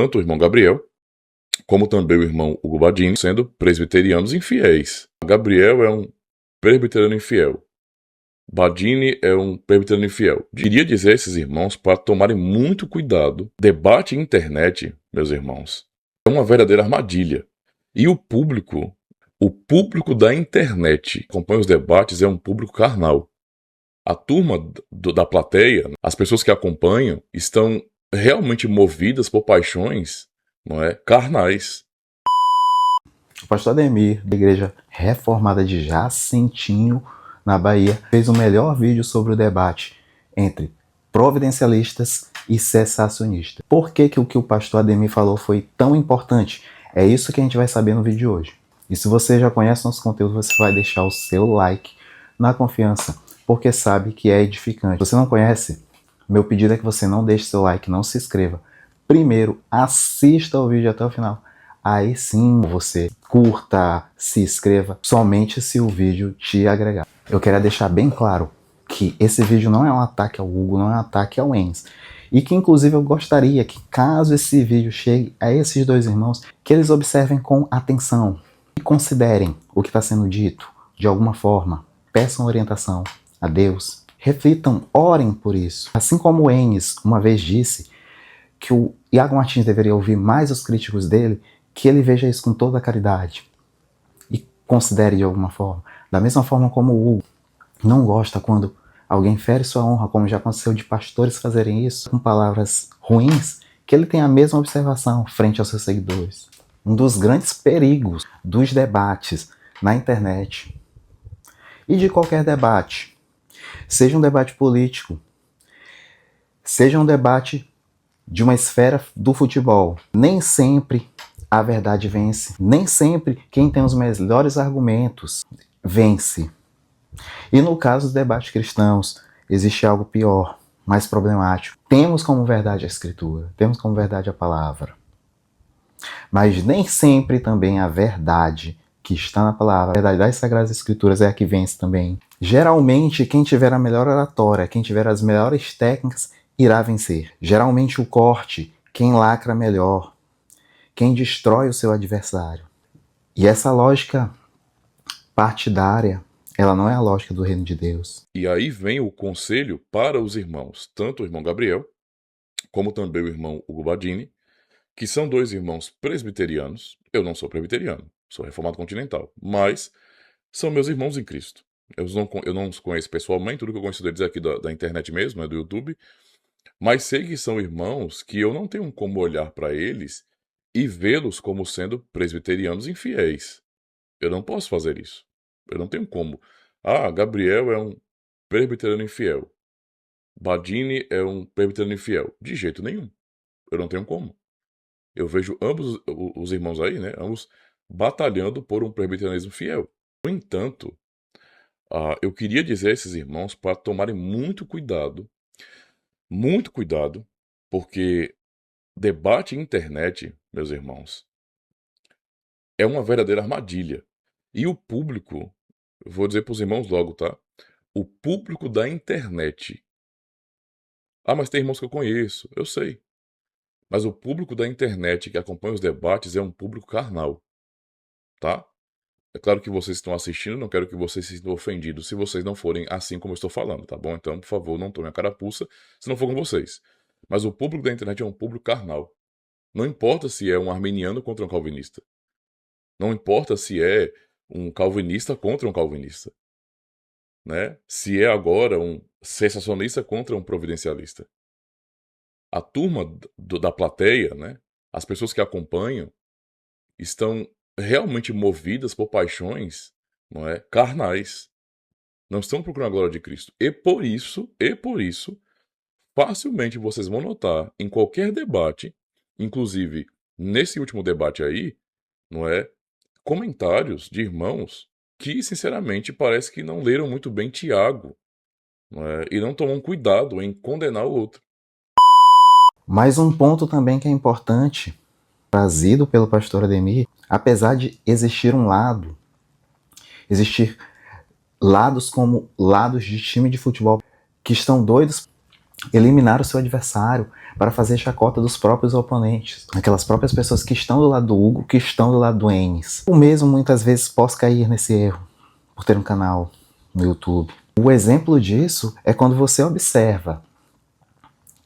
tanto o irmão Gabriel, como também o irmão Hugo Badini, sendo presbiterianos infiéis. Gabriel é um presbiteriano infiel. Badini é um presbiteriano infiel. Queria dizer a esses irmãos para tomarem muito cuidado. Debate em internet, meus irmãos, é uma verdadeira armadilha. E o público da internet que acompanha os debates é um público carnal. A turma da plateia, as pessoas que acompanham, estão realmente movidas por paixões, não é, carnais. O pastor Ademir, da Igreja Reformada de Jacintinho, na Bahia, fez o melhor vídeo sobre o debate entre providencialistas e cessacionistas. Por que o que o pastor Ademir falou foi tão importante? É isso que a gente vai saber no vídeo de hoje. E se você já conhece nosso conteúdo, você vai deixar o seu like na confiança, porque sabe que é edificante. Se você não conhece, meu pedido é que você não deixe seu like, não se inscreva. Primeiro, assista o vídeo até o final. Aí sim você curta, se inscreva, somente se o vídeo te agregar. Eu quero deixar bem claro que esse vídeo não é um ataque ao Hugo, não é um ataque ao Enz. E que inclusive eu gostaria que, caso esse vídeo chegue a esses dois irmãos, que eles observem com atenção e considerem o que está sendo dito de alguma forma. Peçam orientação a Deus, reflitam, orem por isso. Assim como o Enz uma vez disse que o Iago Martins deveria ouvir mais os críticos dele, que ele veja isso com toda a caridade e considere de alguma forma. Da mesma forma como o Hugo não gosta quando alguém fere sua honra, como já aconteceu de pastores fazerem isso com palavras ruins, que ele tem a mesma observação frente aos seus seguidores. Um dos grandes perigos dos debates na internet e de qualquer debate, seja um debate político, seja um debate de uma esfera do futebol, nem sempre a verdade vence. Nem sempre quem tem os melhores argumentos vence. E no caso dos debates cristãos, existe algo pior, mais problemático. Temos como verdade a Escritura, temos como verdade a palavra. Mas nem sempre também a verdade que está na palavra, a verdade das Sagradas Escrituras é a que vence também. Geralmente, quem tiver a melhor oratória, quem tiver as melhores técnicas, irá vencer. Geralmente o corte, quem lacra melhor, quem destrói o seu adversário. E essa lógica partidária, ela não é a lógica do reino de Deus. E aí vem o conselho para os irmãos, tanto o irmão Gabriel, como também o irmão Hugo Badini, que são dois irmãos presbiterianos. Eu não sou presbiteriano, sou reformado continental, mas são meus irmãos em Cristo. Eu não os conheço pessoalmente, tudo que eu conheço deles é aqui da internet mesmo, do YouTube, mas sei que são irmãos que eu não tenho como olhar para eles e vê-los como sendo presbiterianos infiéis. Eu não posso fazer isso. Eu não tenho como. Ah, Gabriel é um presbiteriano infiel. Badini é um presbiteriano infiel. De jeito nenhum. Eu não tenho como. Eu vejo ambos os irmãos aí, né? Ambos batalhando por um presbiterianismo fiel. No entanto, eu queria dizer a esses irmãos para tomarem muito cuidado, porque debate em internet, meus irmãos, é uma verdadeira armadilha. E o público, vou dizer para os irmãos logo, tá? O público da internet. Ah, mas tem irmãos que eu conheço, eu sei. Mas o público da internet que acompanha os debates é um público carnal, tá? É claro que vocês estão assistindo, não quero que vocês se sintam ofendidos se vocês não forem assim como eu estou falando, tá bom? Então, por favor, não tomem a carapuça se não for com vocês. Mas o público da internet é um público carnal. Não importa se é um arminiano contra um calvinista. Não importa se é um calvinista contra um calvinista, né? Se é agora um cessacionista contra um providencialista. A turma da plateia, né? As pessoas que acompanham estão realmente movidas por paixões, não é, carnais. Não estão procurando a glória de Cristo. E por isso, facilmente vocês vão notar em qualquer debate, inclusive nesse último debate aí, não é, comentários de irmãos que, sinceramente, parece que não leram muito bem Tiago, não é, e não tomam cuidado em condenar o outro. Mas um ponto também que é importante, trazido pelo pastor Ademir, apesar de existir lados como lados de time de futebol que estão doidos eliminar o seu adversário para fazer chacota dos próprios oponentes, aquelas próprias pessoas que estão do lado do Hugo, que estão do lado do Enes. Eu mesmo muitas vezes posso cair nesse erro por ter um canal no YouTube. O exemplo disso é quando você observa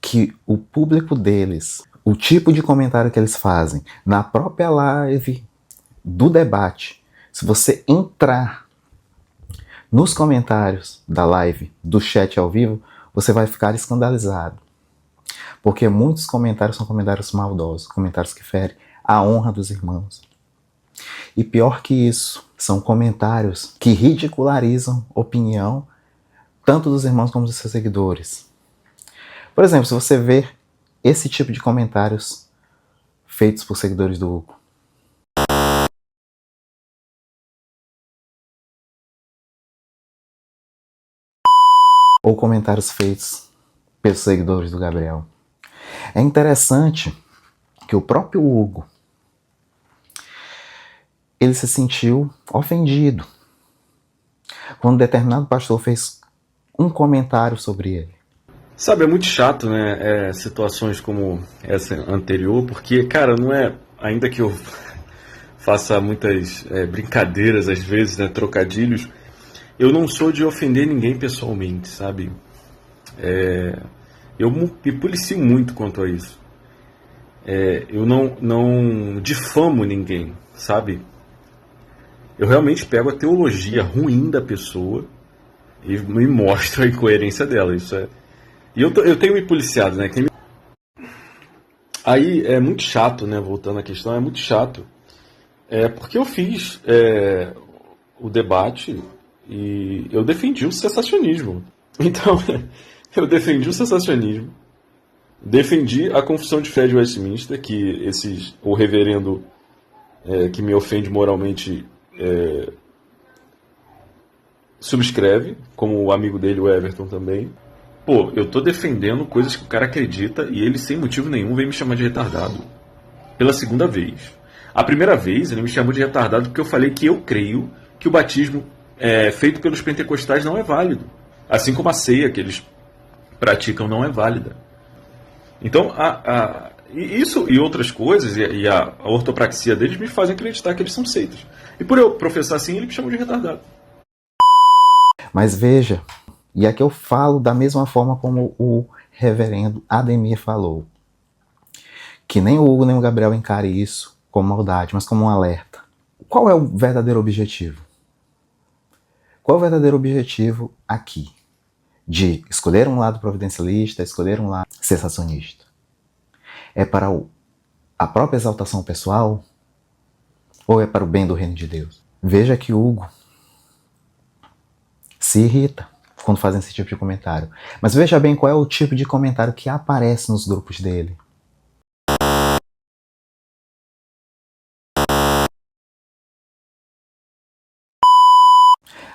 que o público deles, o tipo de comentário que eles fazem na própria live do debate, se você entrar nos comentários da live, do chat ao vivo, você vai ficar escandalizado. Porque muitos comentários são comentários maldosos, comentários que ferem a honra dos irmãos. E pior que isso, são comentários que ridicularizam a opinião tanto dos irmãos como dos seus seguidores. Por exemplo, se você ver esse tipo de comentários feitos por seguidores do Hugo. Ou comentários feitos pelos seguidores do Gabriel. É interessante que o próprio Hugo, ele se sentiu ofendido quando determinado pastor fez um comentário sobre ele. Sabe, é muito chato, né, situações como essa anterior, porque, cara, não é, ainda que eu faça muitas brincadeiras às vezes, né, trocadilhos, eu não sou de ofender ninguém pessoalmente, sabe? Eu me policio muito quanto a isso. Eu não difamo ninguém, sabe? Eu realmente pego a teologia ruim da pessoa e me mostro a incoerência dela, isso é... E eu tenho me policiado, né? Aí é muito chato, né? Voltando à questão, é muito chato. Porque eu fiz o debate e eu defendi o sensacionismo. Então, eu defendi o sensacionismo, defendi a confissão de fé de Westminster, que o reverendo que me ofende moralmente subscreve, como o amigo dele, o Everton, também. Pô, eu tô defendendo coisas que o cara acredita e ele, sem motivo nenhum, vem me chamar de retardado. Pela segunda vez. A primeira vez, ele me chamou de retardado porque eu falei que eu creio que o batismo feito pelos pentecostais não é válido. Assim como a ceia que eles praticam não é válida. Então, isso e outras coisas, e a ortopraxia deles me fazem acreditar que eles são seitas. E por eu professar assim, ele me chamou de retardado. Mas veja, e aqui eu falo da mesma forma como o reverendo Ademir falou, que nem o Hugo nem o Gabriel encare isso como maldade, mas como um alerta. Qual é o verdadeiro objetivo? Qual é o verdadeiro objetivo aqui? De escolher um lado providencialista, escolher um lado sensacionista? É para a própria exaltação pessoal? Ou é para o bem do reino de Deus? Veja que Hugo se irrita quando fazem esse tipo de comentário. Mas veja bem qual é o tipo de comentário que aparece nos grupos dele.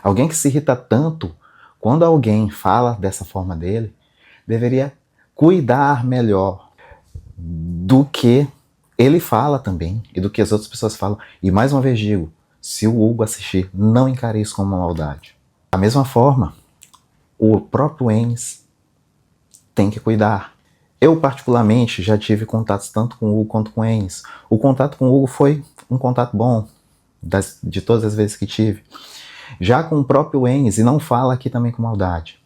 Alguém que se irrita tanto, quando alguém fala dessa forma dele, deveria cuidar melhor do que ele fala também e do que as outras pessoas falam. E mais uma vez digo, se o Hugo assistir, não encare isso como uma maldade. Da mesma forma, o próprio Enes tem que cuidar. Eu, particularmente, já tive contatos tanto com o Hugo quanto com o Enes. O contato com o Hugo foi um contato bom, de todas as vezes que tive. Já com o próprio Enes, e não fala aqui também com maldade,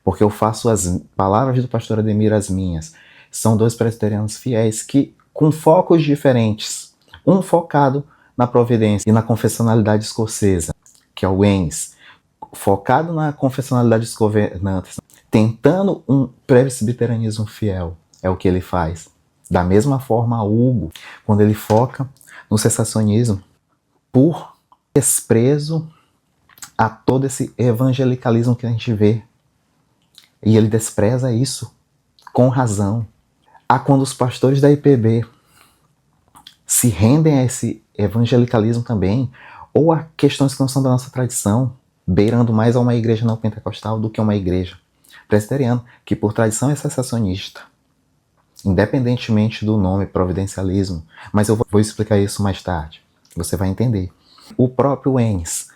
porque eu faço as palavras do pastor Ademir as minhas. São dois presbiterianos fiéis que, com focos diferentes, um focado na providência e na confessionalidade escocesa, que é o Enes, focado na confessionalidade dos governantes, tentando um presbiterianismo fiel, é o que ele faz. Da mesma forma, Hugo, quando ele foca no cessacionismo, por desprezo a todo esse evangelicalismo que a gente vê. E ele despreza isso com razão. Quando os pastores da IPB se rendem a esse evangelicalismo também, ou a questões que não são da nossa tradição, beirando mais a uma igreja não pentecostal do que uma igreja presbiteriana, que por tradição é cessacionista, independentemente do nome, providencialismo. Mas eu vou explicar isso mais tarde, você vai entender. O próprio Enes,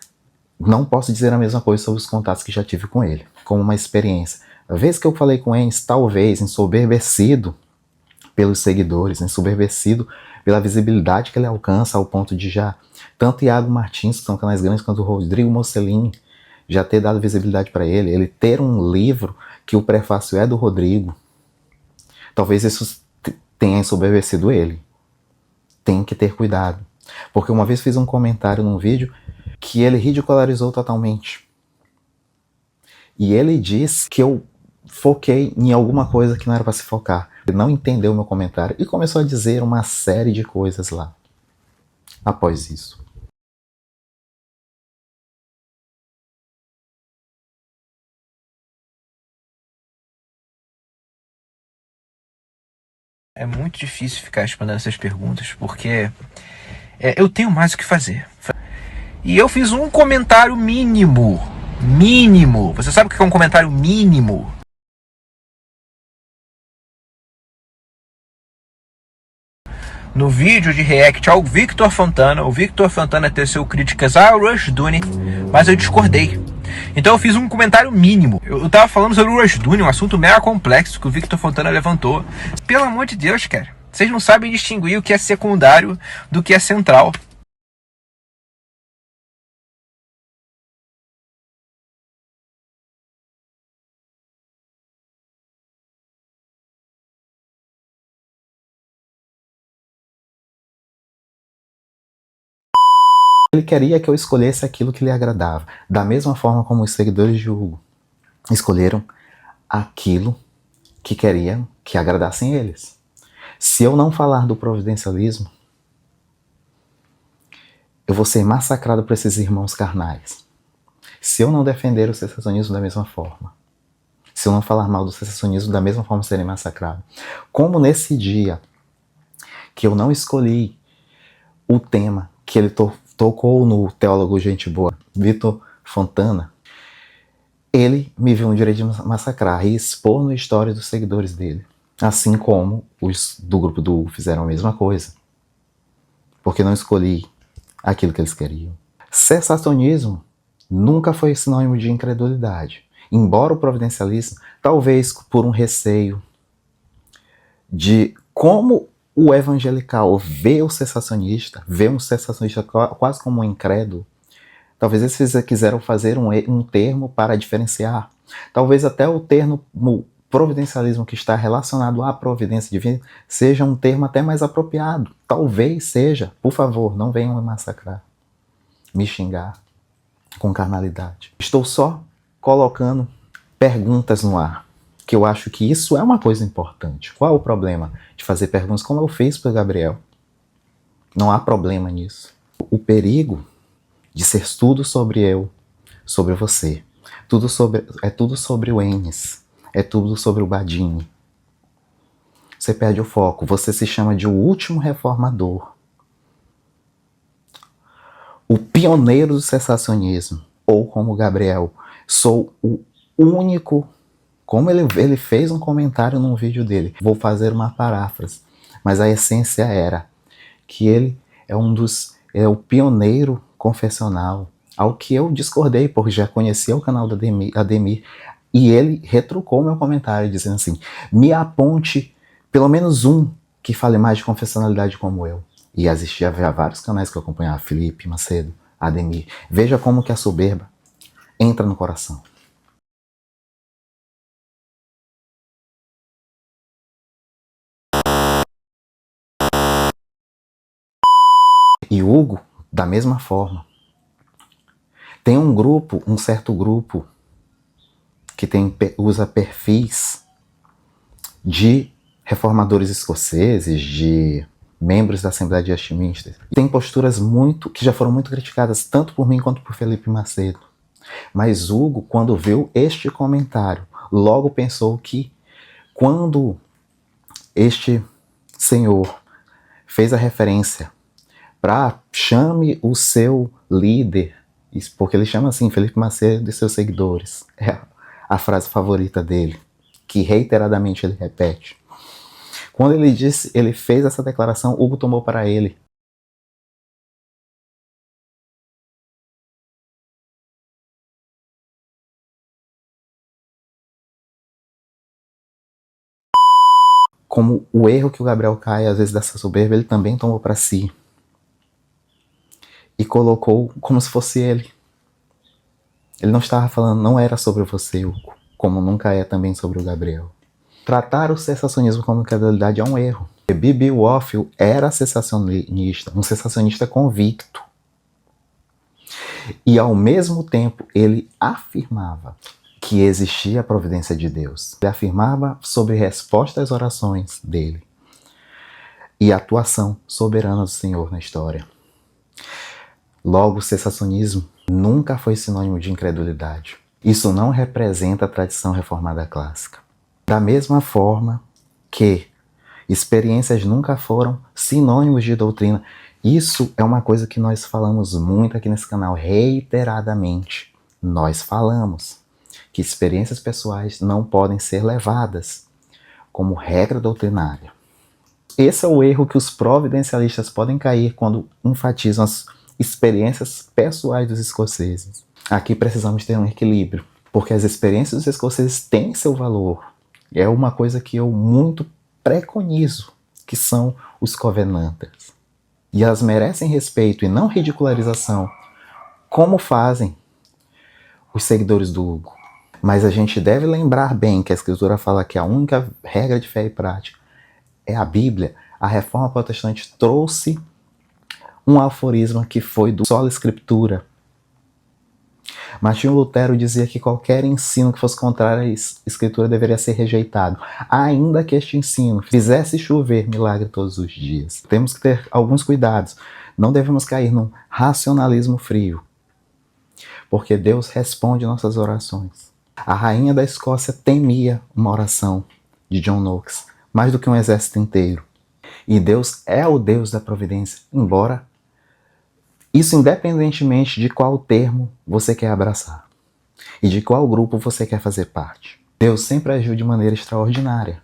não posso dizer a mesma coisa sobre os contatos que já tive com ele, como uma experiência, A vez que eu falei com o Enes, talvez ensoberbecido pelos seguidores, ensoberbecido pela visibilidade que ele alcança, ao ponto de já tanto Iago Martins, que são canais grandes, quanto o Rodrigo Mocelin, já ter dado visibilidade para ele ter um livro que o prefácio é do Rodrigo. Talvez isso tenha ensoberbecido ele. Tem que ter cuidado. Porque uma vez fiz um comentário num vídeo que ele ridicularizou totalmente. E ele disse que eu foquei em alguma coisa que não era para se focar. Ele não entendeu o meu comentário e começou a dizer uma série de coisas lá. Após isso. É muito difícil ficar respondendo essas perguntas, porque eu tenho mais o que fazer. E eu fiz um comentário mínimo. Mínimo. Você sabe o que é um comentário mínimo? No vídeo de react ao Victor Fontana, o Victor Fontana teceu críticas ao Rushdoony, mas eu discordei. Então eu fiz um comentário mínimo. Eu tava falando sobre o Rushdoony, um assunto mega complexo que o Victor Fontana levantou. Pelo amor de Deus, cara. Vocês não sabem distinguir o que é secundário do que é central. Ele queria que eu escolhesse aquilo que lhe agradava. Da mesma forma como os seguidores de Hugo escolheram aquilo que queriam que agradassem eles. Se eu não falar do providencialismo, eu vou ser massacrado por esses irmãos carnais. Se eu não defender o sensacionismo da mesma forma, se eu não falar mal do sensacionismo, da mesma forma serei massacrado. Como nesse dia que eu não escolhi o tema que ele tocou no teólogo gente boa, Victor Fontana, ele me viu no direito de massacrar e expor no stories dos seguidores dele. Assim como os do grupo do Hugo fizeram a mesma coisa. Porque não escolhi aquilo que eles queriam. Cessacionismo nunca foi sinônimo de incredulidade. Embora o providencialismo, talvez por um receio de como o evangelical vê o cessacionista, vê um cessacionista quase como um incrédulo, talvez eles quiseram fazer um termo para diferenciar. Talvez até o termo providencialismo que está relacionado à providência divina seja um termo até mais apropriado. Talvez seja. Por favor, não venham me massacrar, me xingar com carnalidade. Estou só colocando perguntas no ar, que eu acho que isso é uma coisa importante. Qual é o problema de fazer perguntas como eu fiz para o Gabriel? Não há problema nisso. O perigo de ser tudo sobre eu, sobre você. É tudo sobre o Enes. É tudo sobre o Badini. Você perde o foco. Você se chama de o último reformador. O pioneiro do cessacionismo. Ou como Gabriel, sou o único. Como ele fez um comentário num vídeo dele. Vou fazer uma paráfrase. Mas a essência era que ele é o pioneiro confessional, ao que eu discordei, porque já conhecia o canal do Ademir, e ele retrucou meu comentário, dizendo assim, me aponte pelo menos um que fale mais de confessionalidade como eu. E existia já vários canais que eu acompanhava, Felipe Macedo, Ademir. Veja como que a soberba entra no coração. E Hugo, da mesma forma. Tem um certo grupo, que usa perfis de reformadores escoceses, de membros da Assembleia de Westminster. Tem posturas que já foram muito criticadas, tanto por mim quanto por Felipe Macedo. Mas Hugo, quando viu este comentário, logo pensou que quando este senhor fez a referência para chame o seu líder, porque ele chama assim, Felipe Macedo e seus seguidores, é a frase favorita dele, que reiteradamente ele repete. Quando ele fez essa declaração, Hugo tomou para ele como o erro que o Gabriel cai, às vezes dessa soberba, ele também tomou para si. E colocou como se fosse ele. Ele não estava falando, não era sobre você, como nunca é também sobre o Gabriel. Tratar o sensacionismo como credulidade é um erro. B.B. Warfield era sensacionista, um sensacionista convicto. E ao mesmo tempo ele afirmava que existia a providência de Deus. Ele afirmava sobre resposta às orações dele e a atuação soberana do Senhor na história. Logo, o sensacionismo nunca foi sinônimo de incredulidade. Isso não representa a tradição reformada clássica. Da mesma forma que experiências nunca foram sinônimos de doutrina. Isso é uma coisa que nós falamos muito aqui nesse canal, reiteradamente. Nós falamos que experiências pessoais não podem ser levadas como regra doutrinária. Esse é o erro que os providencialistas podem cair quando enfatizam as experiências pessoais dos escoceses. Aqui precisamos ter um equilíbrio, porque as experiências dos escoceses têm seu valor. É uma coisa que eu muito preconizo, que são os covenanters. E elas merecem respeito e não ridicularização, como fazem os seguidores do Hugo. Mas a gente deve lembrar bem que a Escritura fala que a única regra de fé e prática é a Bíblia. A Reforma Protestante trouxe um aforisma que foi do sola Escritura. Martinho Lutero dizia que qualquer ensino que fosse contrário à Escritura deveria ser rejeitado, ainda que este ensino fizesse chover milagre todos os dias. Temos que ter alguns cuidados. Não devemos cair num racionalismo frio, porque Deus responde nossas orações. A rainha da Escócia temia uma oração de John Knox, mais do que um exército inteiro. E Deus é o Deus da providência, embora isso independentemente de qual termo você quer abraçar e de qual grupo você quer fazer parte. Deus sempre agiu de maneira extraordinária.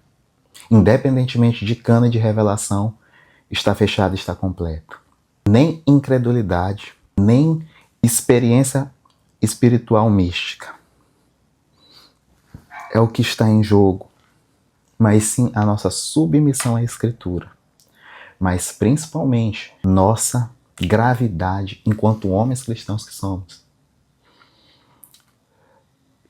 Independentemente de cano de revelação, está fechado, está completo. Nem incredulidade, nem experiência espiritual mística é o que está em jogo, mas sim a nossa submissão à Escritura, mas principalmente nossa gravidade enquanto homens cristãos que somos.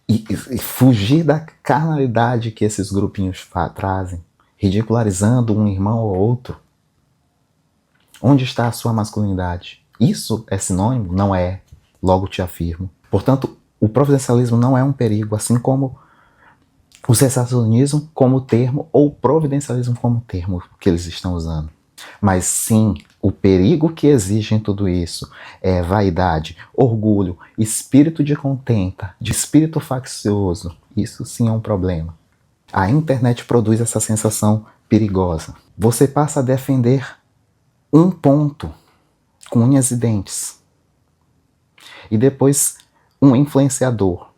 E fugir da carnalidade que esses grupinhos trazem, ridicularizando um irmão ou outro. Onde está a sua masculinidade? Isso é sinônimo? Não é. Logo te afirmo. Portanto, o providencialismo não é um perigo, assim como o sensacionismo como termo ou o providencialismo como termo que eles estão usando. Mas sim, o perigo que exige em tudo isso é vaidade, orgulho, espírito de contenta, de espírito faccioso. Isso sim é um problema. A internet produz essa sensação perigosa. Você passa a defender um ponto com unhas e dentes. E depois um influenciador.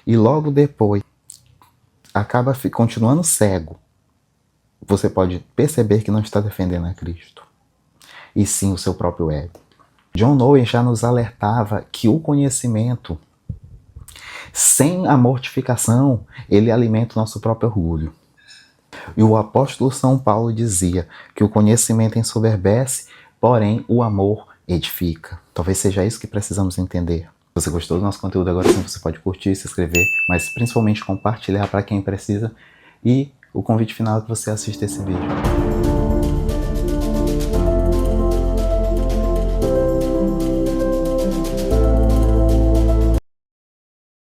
E logo depois acaba continuando cego. Você pode perceber que não está defendendo a Cristo, e sim o seu próprio ego. John Owen já nos alertava que o conhecimento, sem a mortificação, ele alimenta o nosso próprio orgulho. E o apóstolo São Paulo dizia que o conhecimento ensoberbece, porém o amor edifica. Talvez seja isso que precisamos entender. Se você gostou do nosso conteúdo, agora sim você pode curtir, se inscrever, mas principalmente compartilhar para quem precisa. E o convite final é que você assista esse vídeo.